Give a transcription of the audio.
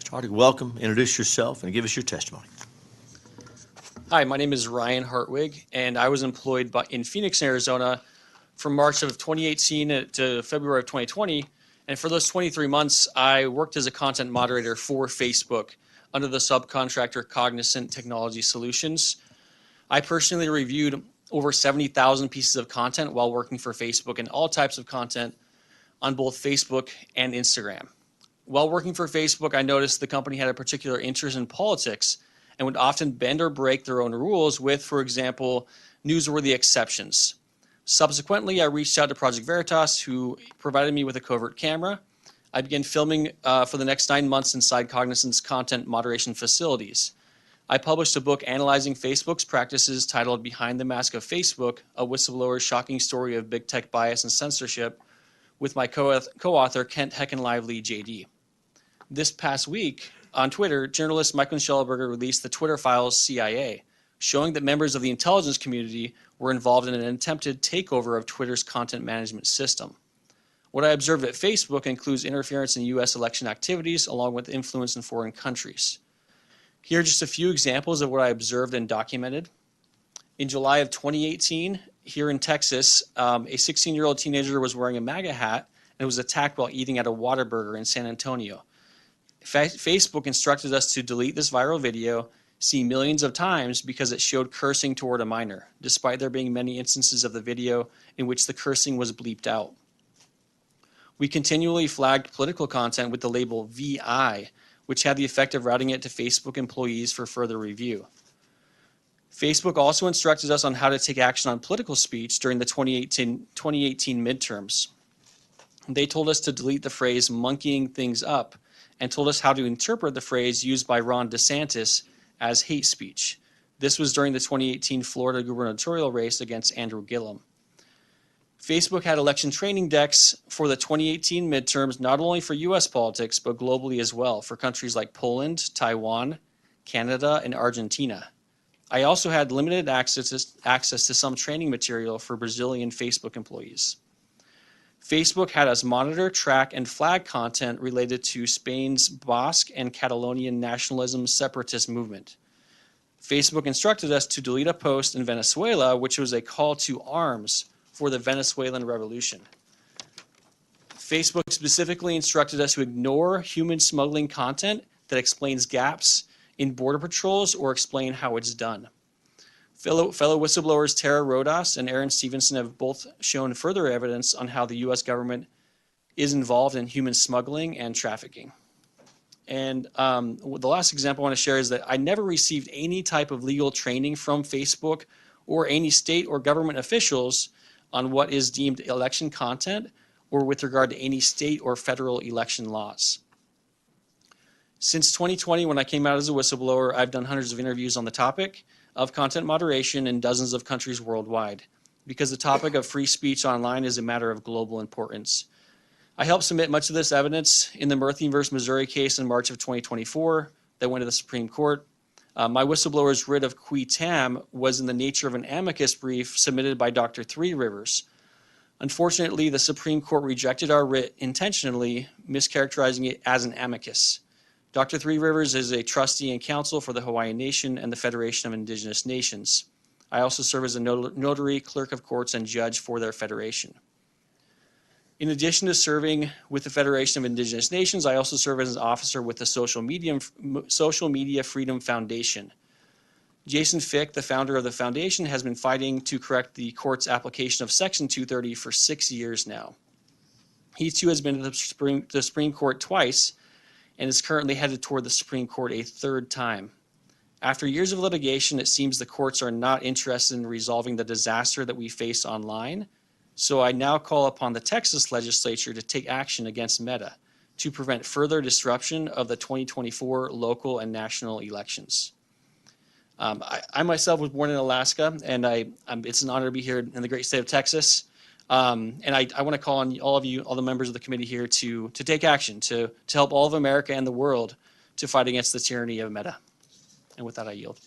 Mr. Hartwig, welcome. Introduce yourself and give us your testimony. Hi, my name is Ryan Hartwig, and I was employed in Phoenix, Arizona from March of 2018 to February of 2020. And for those 23 months, I worked as a content moderator for Facebook under the subcontractor Cognizant Technology Solutions. I personally reviewed over 70,000 pieces of content while working for Facebook and all types of content on both Facebook and Instagram. While working for Facebook, I noticed the company had a particular interest in politics and would often bend or break their own rules with, for example, newsworthy exceptions. Subsequently, I reached out to Project Veritas, who provided me with a covert camera. I began filming for the next 9 months inside Cognizant's content moderation facilities. I published a book analyzing Facebook's practices titled Behind the Mask of Facebook, a whistleblower's shocking story of big tech bias and censorship, with my co-author Kent Heckenlively, JD. This past week, on Twitter, journalist Michael Schellenberger released the Twitter Files CIA, showing that members of the intelligence community were involved in an attempted takeover of Twitter's content management system. What I observed at Facebook includes interference in U.S. election activities, along with influence in foreign countries. Here are just a few examples of what I observed and documented. In July of 2018, here in Texas, a 16-year-old teenager was wearing a MAGA hat and was attacked while eating at a Whataburger in San Antonio. Facebook instructed us to delete this viral video, seen millions of times, because it showed cursing toward a minor, despite there being many instances of the video in which the cursing was bleeped out. We continually flagged political content with the label VI, which had the effect of routing it to Facebook employees for further review. Facebook also instructed us on how to take action on political speech during the 2018 midterms. They told us to delete the phrase monkeying things up and told us how to interpret the phrase used by Ron DeSantis as hate speech. This was during the 2018 Florida gubernatorial race against Andrew Gillum. Facebook had election training decks for the 2018 midterms, not only for US politics, but globally as well, for countries like Poland, Taiwan, Canada, and Argentina. I also had limited access to some training material for Brazilian Facebook employees. Facebook had us monitor, track, and flag content related to Spain's Basque and Catalonian nationalism separatist movement. Facebook instructed us to delete a post in Venezuela, which was a call to arms for the Venezuelan revolution. Facebook specifically instructed us to ignore human smuggling content that explains gaps in border patrols or explain how it's done. Fellow whistleblowers Tara Rodas and Aaron Stevenson have both shown further evidence on how the U.S. government is involved in human smuggling and trafficking. And the last example I want to share is that I never received any type of legal training from Facebook or any state or government officials on what is deemed election content or with regard to any state or federal election laws. Since 2020, when I came out as a whistleblower, I've done hundreds of interviews on the topic of content moderation in dozens of countries worldwide, because the topic of free speech online is a matter of global importance. I helped submit much of this evidence in the Murthy versus Missouri case in March of 2024 that went to the Supreme Court. My whistleblower's writ of qui tam was in the nature of an amicus brief submitted by Dr. Three Rivers. Unfortunately, the Supreme Court rejected our writ intentionally, mischaracterizing it as an amicus. Dr. Three Rivers is a trustee and counsel for the Hawaiian Nation and the Federation of Indigenous Nations. I also serve as a notary, clerk of courts, and judge for their federation. In addition to serving with the Federation of Indigenous Nations, I also serve as an officer with the Social Media Freedom Foundation. Jason Fick, the founder of the foundation, has been fighting to correct the court's application of Section 230 for 6 years now. He too has been to the Supreme Court twice and is currently headed toward the Supreme Court a third time. After years of litigation, it seems the courts are not interested in resolving the disaster that we face online. So I now call upon the Texas legislature to take action against Meta to prevent further disruption of the 2024 local and national elections. I myself was born in Alaska, and it's an honor to be here in the great state of Texas. And I want to call on all of you, all the members of the committee here, to take action, to help all of America and the world to fight against the tyranny of Meta. And with that, I yield.